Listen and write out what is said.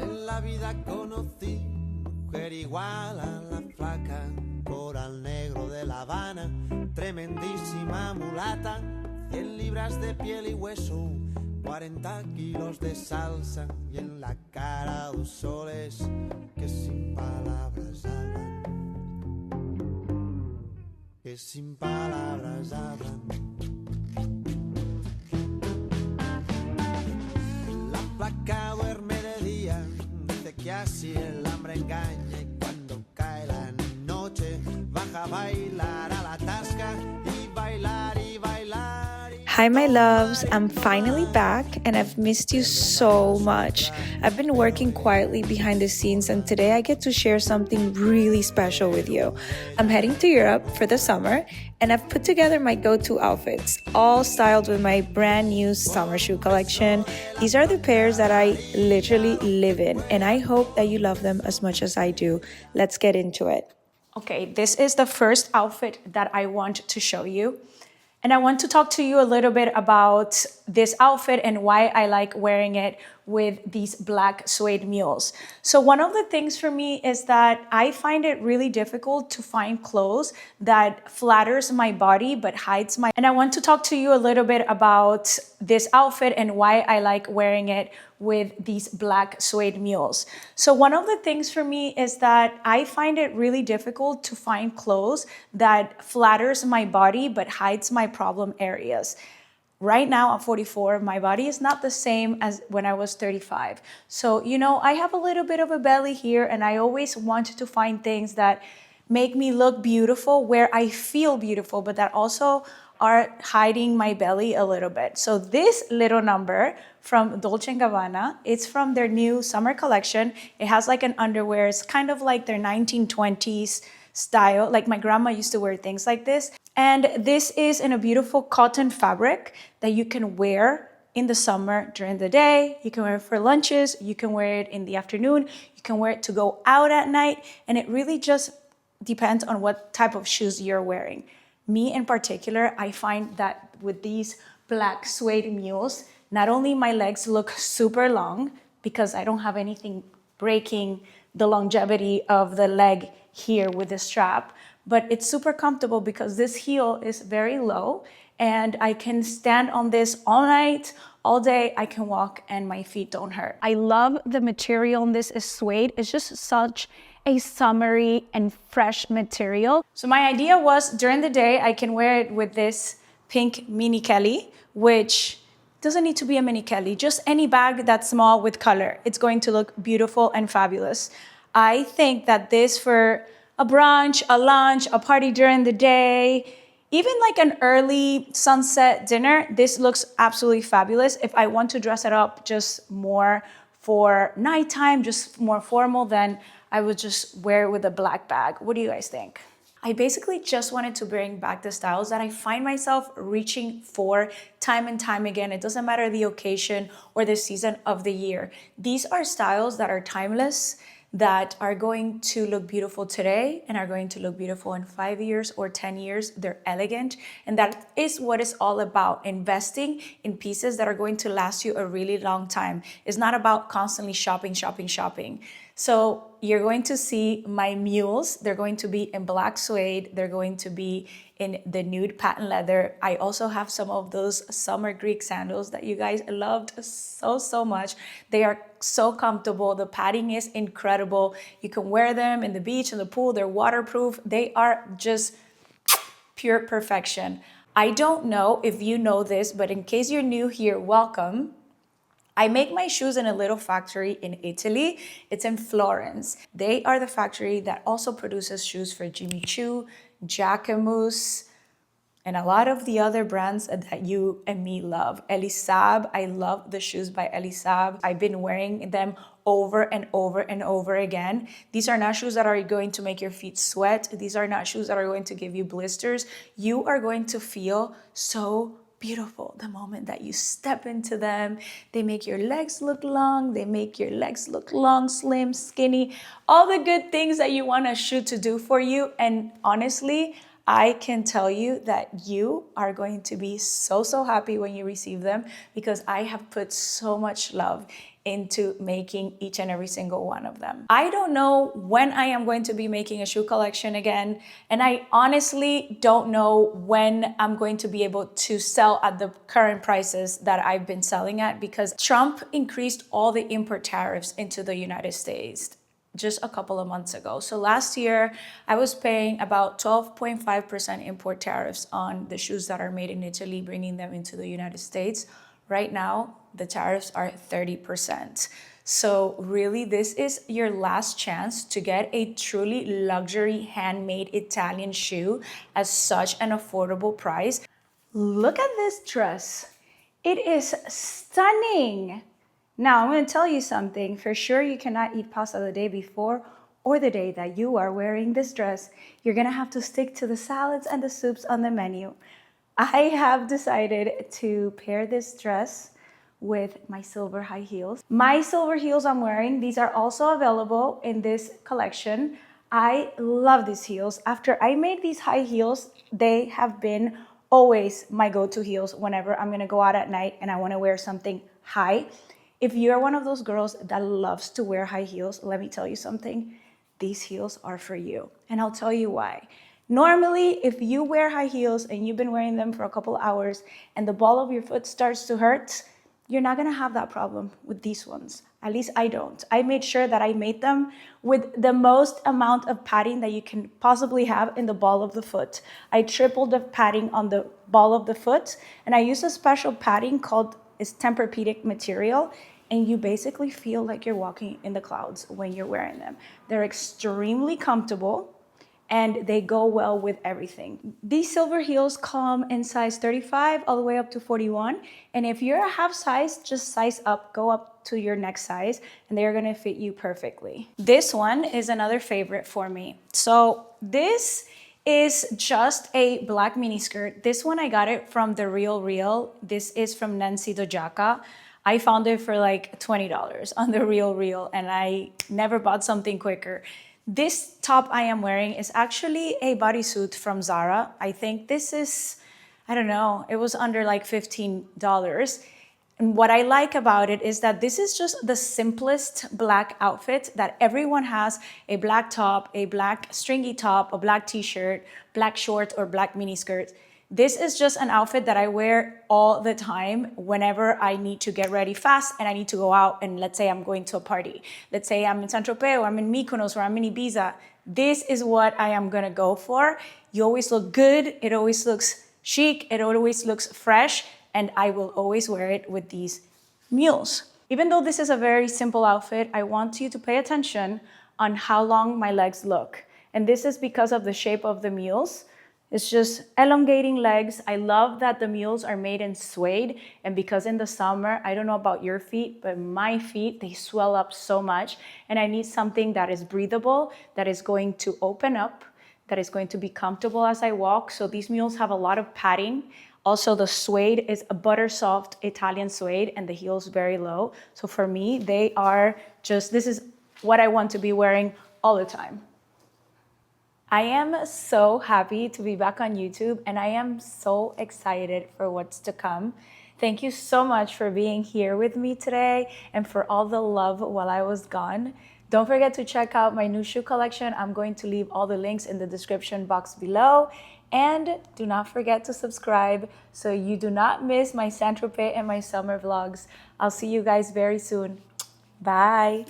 En la vida conocí mujer igual a la flaca, coral negro de La Habana, tremendísima mulata, 100 libras de piel y hueso, 40 kilos de salsa y en la cara 2 soles que sin palabras hablan, que sin palabras hablan. La flaca duerme de día, dice que así el hambre engaña y cuando cae la noche baja a bailar a la tasca y bailar y bailar. Hi, my loves. I'm finally back and I've missed you so much. I've been working quietly behind the scenes and today I get to share something really special with you. I'm heading to Europe for the summer and I've put together my go-to outfits, all styled with my brand new summer shoe collection. These are the pairs that I literally live in and I hope that you love them as much as I do. Let's get into it. Okay, this is the first outfit that I want to show you. And I want to talk to you a little bit about this outfit and why I like wearing it with these black suede mules. So one of the things for me is that I find it really difficult to find clothes that flatters my body but hides my... And I want to talk to you a little bit about this outfit and why I like wearing it with these black suede mules. So one of the things for me is that I find it really difficult to find clothes that flatters my body but hides my problem areas. Right now, at 44, my body is not the same as when I was 35. So, you know, I have a little bit of a belly here and I always want to find things that make me look beautiful, where I feel beautiful, but that also are hiding my belly a little bit. So this little number from Dolce Gabbana, it's from their new summer collection. It has like an underwear. It's kind of like their 1920s style. Like my grandma used to wear things like this. And this is in a beautiful cotton fabric that you can wear in the summer during the day. You can wear it for lunches. You can wear it in the afternoon. You can wear it to go out at night. And it really just depends on what type of shoes you're wearing. Me in particular, I find that with these black suede mules, not only my legs look super long because I don't have anything breaking the longevity of the leg here with the strap, but it's super comfortable because this heel is very low and I can stand on this all night, all day. I can walk and my feet don't hurt. I love the material in this is suede. It's just such a summery and fresh material. So my idea was during the day, I can wear it with this pink mini Kelly, which doesn't need to be a mini Kelly, just any bag that's small with color. It's going to look beautiful and fabulous. I think that this for a brunch, a lunch, a party during the day, even like an early sunset dinner, this looks absolutely fabulous. If I want to dress it up just more for nighttime, just more formal, then I would just wear it with a black bag. What do you guys think? I basically just wanted to bring back the styles that I find myself reaching for time and time again. It doesn't matter the occasion or the season of the year. These are styles that are timeless, that are going to look beautiful today and are going to look beautiful in 5 years or 10 years. They're elegant. And that is what it's all about, investing in pieces that are going to last you a really long time. It's not about constantly shopping, shopping, shopping. So you're going to see my mules. They're going to be in black suede. They're going to be in the nude patent leather. I also have some of those summer Greek sandals that you guys loved so much. They are so comfortable. The padding is incredible. You can wear them in the beach, in the pool. They're waterproof. They are just pure perfection. I don't know if you know this, but in case you're new here, welcome. I make my shoes in a little factory in Italy. It's in Florence. They are the factory that also produces shoes for Jimmy Choo, Jacquemus, and a lot of the other brands that you and me love. Elisab, I love the shoes by Elisab. I've been wearing them over and over and over again. These are not shoes that are going to make your feet sweat. These are not shoes that are going to give you blisters. You are going to feel so beautiful the moment that you step into them. They make your legs look long. They make your legs look long, slim, skinny, all the good things that you want a shoe to do for you. And honestly, I can tell you that you are going to be so happy when you receive them because I have put so much love into making each and every single one of them. I don't know when I am going to be making a shoe collection again, and I honestly don't know when I'm going to be able to sell at the current prices that I've been selling at, because Trump increased all the import tariffs into the United States just a couple of months ago. So last year, I was paying about 12.5% import tariffs on the shoes that are made in Italy, bringing them into the United States. Right now, the tariffs are 30%. So really, this is your last chance to get a truly luxury handmade Italian shoe at such an affordable price. Look at this dress. It is stunning. Now, I'm going to tell you something. For sure, you cannot eat pasta the day before or the day that you are wearing this dress. You're going to have to stick to the salads and the soups on the menu. I have decided to pair this dress with my silver high heels. My silver heels I'm wearing, these are also available in this collection. I love these heels. After I made these high heels, they have been always my go-to heels whenever I'm gonna go out at night and I wanna wear something high. If you're one of those girls that loves to wear high heels, let me tell you something. These heels are for you, and I'll tell you why. Normally, if you wear high heels and you've been wearing them for a couple hours and the ball of your foot starts to hurt, you're not gonna have that problem with these ones. At least I don't. I made sure that I made them with the most amount of padding that you can possibly have in the ball of the foot. I tripled the padding on the ball of the foot, and I use a special padding called Tempur-Pedic material, and you basically feel like you're walking in the clouds when you're wearing them. They're extremely comfortable, and they go well with everything. These silver heels come in size 35 all the way up to 41. And if you're a half size, just size up, go up to your next size, and they're gonna fit you perfectly. This one is another favorite for me. So this is just a black mini skirt. This one I got it from The Real Real. This is from Nancy Dojaka. I found it for like $20 on The Real Real, and I never bought something quicker. This top I am wearing is actually a bodysuit from Zara. I think this is, I don't know, it was under like $15. And what I like about it is that this is just the simplest black outfit that everyone has: a black top, a black stringy top, a black t-shirt, black shorts, or black mini skirts. This is just an outfit that I wear all the time whenever I need to get ready fast and I need to go out, and let's say I'm going to a party. Let's say I'm in Saint-Tropez, or I'm in Mykonos, or I'm in Ibiza. This is what I am gonna go for. You always look good, it always looks chic, it always looks fresh, and I will always wear it with these mules. Even though this is a very simple outfit, I want you to pay attention on how long my legs look. And this is because of the shape of the mules. It's just elongating legs. I love that the mules are made in suede, and because in the summer, I don't know about your feet, but my feet, they swell up so much, and I need something that is breathable, that is going to open up, that is going to be comfortable as I walk. So these mules have a lot of padding. Also, the suede is a butter soft Italian suede, and the heel's very low. So for me, they are just, this is what I want to be wearing all the time. I am so happy to be back on YouTube, and I am so excited for what's to come. Thank you so much for being here with me today and for all the love while I was gone. Don't forget to check out my new shoe collection. I'm going to leave all the links in the description box below. And do not forget to subscribe so you do not miss my Saint-Tropez and my summer vlogs. I'll see you guys very soon. Bye.